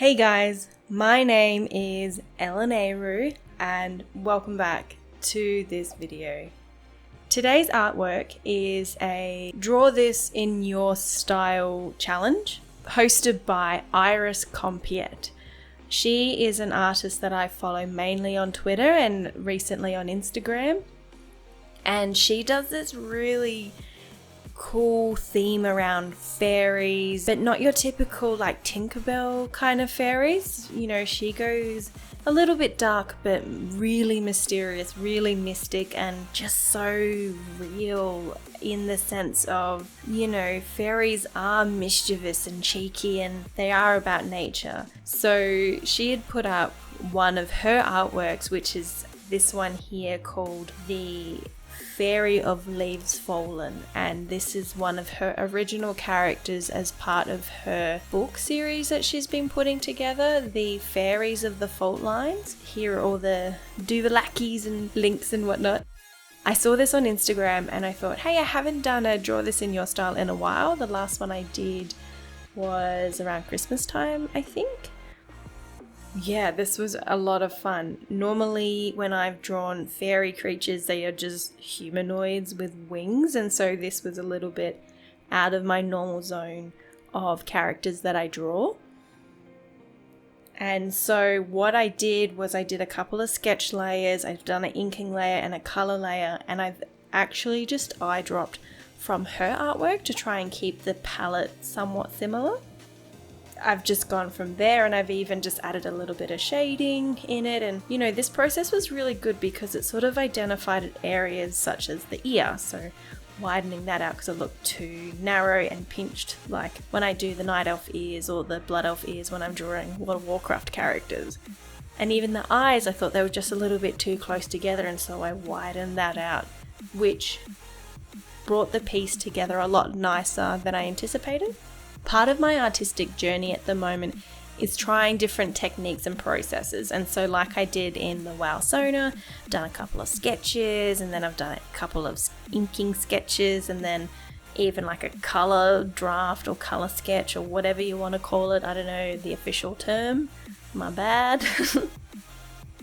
Hey guys, my name is Elenaru and welcome back to this video. Today's artwork is a Draw This in Your Style challenge hosted by Compiet. She is an artist that I follow mainly on Twitter and recently on Instagram, and she does this really cool theme around fairies, but not your typical like Tinkerbell kind of fairies. You know, she goes a little bit dark but really mysterious, really mystic, and just so real in the sense of, you know, fairies are mischievous and cheeky and they are about nature. So she had put up one of her artworks, which is this one here called the Faery of Leaves Fallen, and this is one of her original characters as part of her book series that she's been putting together, the Fairies of the Fault Lines. Here are all the lackeys and links and whatnot. I saw this on Instagram and I thought, hey, I haven't done a Draw This in Your Style in a while. The last one I did was around Christmas time, I think. Yeah, this was a lot of fun. Normally when I've drawn fairy creatures, they are just humanoids with wings, and so this was a little bit out of my normal zone of characters that I draw. And so what I did was I did a couple of sketch layers, I've done an inking layer and a color layer, and I've actually just eye dropped from her artwork to try and keep the palette somewhat similar. I've just gone from there and I've even just added a little bit of shading in it, and you know, this process was really good because it sort of identified areas such as the ear, so widening that out because it looked too narrow and pinched, like when I do the Night Elf ears or the Blood Elf ears when I'm drawing World of Warcraft characters. And even the eyes, I thought they were just a little bit too close together, and so I widened that out, which brought the piece together a lot nicer than I anticipated. Part of my artistic journey at the moment is trying different techniques and processes, and so like I did in the WoW Sona, I've done a couple of sketches, and then I've done a couple of inking sketches, and then even like a color draft or color sketch or whatever you want to call it. I don't know the official term, my bad.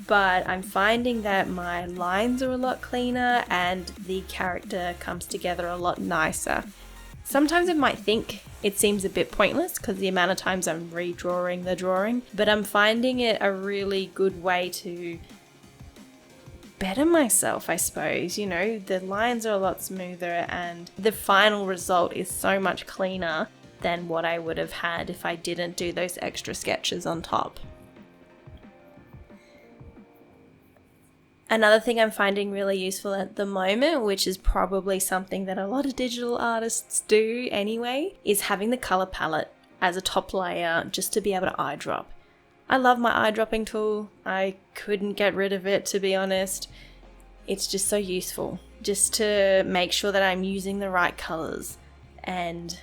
But I'm finding that my lines are a lot cleaner and the character comes together a lot nicer. Sometimes I might think it seems a bit pointless because the amount of times I'm redrawing the drawing, but I'm finding it a really good way to better myself, I suppose. You know, the lines are a lot smoother and the final result is so much cleaner than what I would have had if I didn't do those extra sketches on top. Another thing I'm finding really useful at the moment, which is probably something that a lot of digital artists do anyway, is having the color palette as a top layer just to be able to eye drop. I love my eye dropping tool. I couldn't get rid of it, to be honest. It's just so useful just to make sure that I'm using the right colors and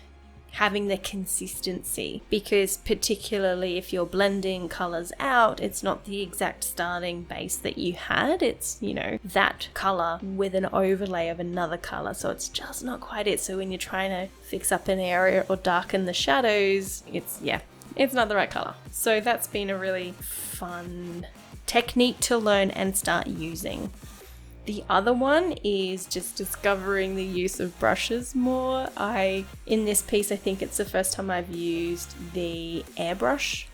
having the consistency, because particularly if you're blending colors out, it's not the exact starting base that you had. It's, you know, that color with an overlay of another color, so it's just not quite it. So when you're trying to fix up an area or darken the shadows, it's not the right color. So that's been a really fun technique to learn and start using. The other one is just discovering the use of brushes more. In this piece, I think it's the first time I've used the airbrush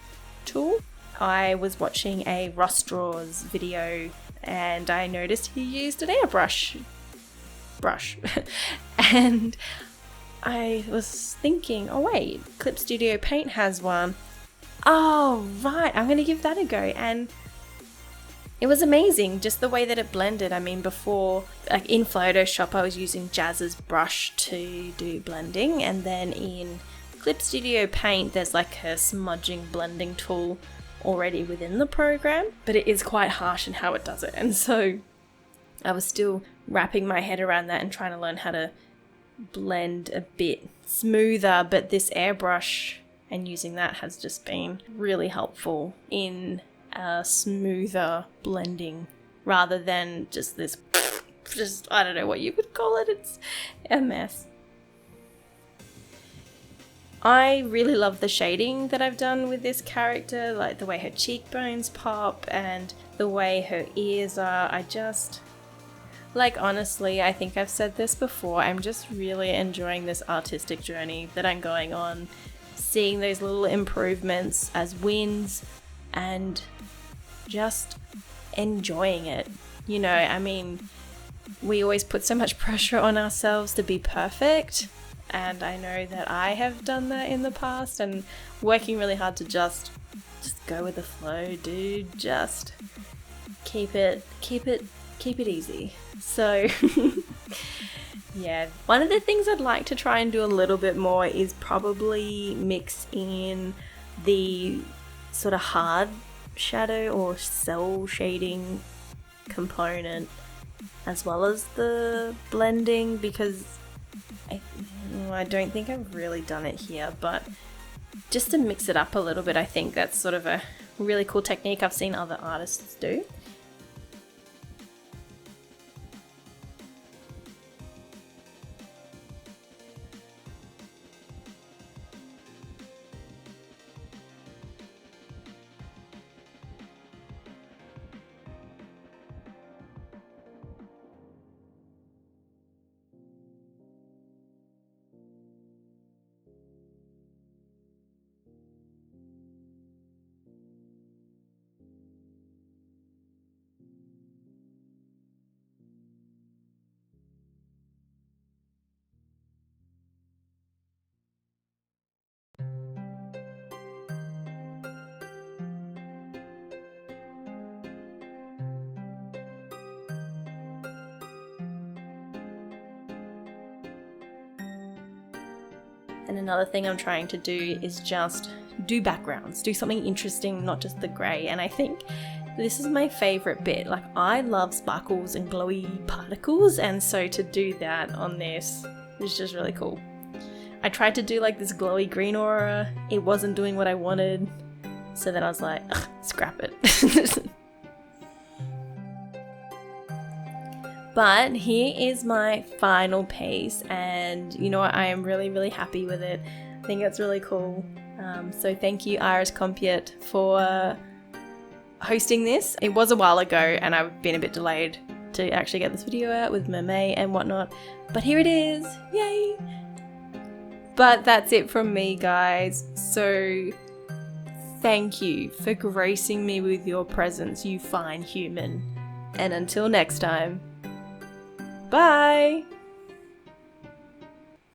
tool. I was watching a Ross Draws video and I noticed he used an airbrush brush. And I was thinking, oh wait, Clip Studio Paint has one. Oh right, I'm gonna give that a go. And it was amazing, just the way that it blended. I mean, before, like in Photoshop, I was using Jazz's brush to do blending, and then in Clip Studio Paint, there's like a smudging blending tool already within the program, but it is quite harsh in how it does it. And so I was still wrapping my head around that and trying to learn how to blend a bit smoother, but this airbrush and using that has just been really helpful in a smoother blending rather than just this, I don't know what you would call it, it's a mess. I really love the shading that I've done with this character, like the way her cheekbones pop and the way her ears are. I just, like, honestly, I think I've said this before, I'm just really enjoying this artistic journey that I'm going on, seeing those little improvements as wins and just enjoying it. You know, I mean, we always put so much pressure on ourselves to be perfect, and I know that I have done that in the past, and working really hard to just go with the flow, dude. Just keep it easy. So yeah, one of the things I'd like to try and do a little bit more is probably mix in the sort of hard shadow or cell shading component as well as the blending, because I don't think I've really done it here, but just to mix it up a little bit, I think that's sort of a really cool technique I've seen other artists do. And another thing I'm trying to do is just do backgrounds, do something interesting, not just the grey. And I think this is my favourite bit. Like, I love sparkles and glowy particles, and so to do that on this is just really cool. I tried to do like this glowy green aura, it wasn't doing what I wanted, so then I was like, ugh, scrap it. But here is my final piece, and you know what, I am really happy with it. I think it's really cool. So thank you, Iris Compiet, for hosting this. It was a while ago and I've been a bit delayed to actually get this video out with Mermaid and whatnot, but here it is, yay! But that's it from me, guys. So thank you for gracing me with your presence, you fine human. And until next time, bye!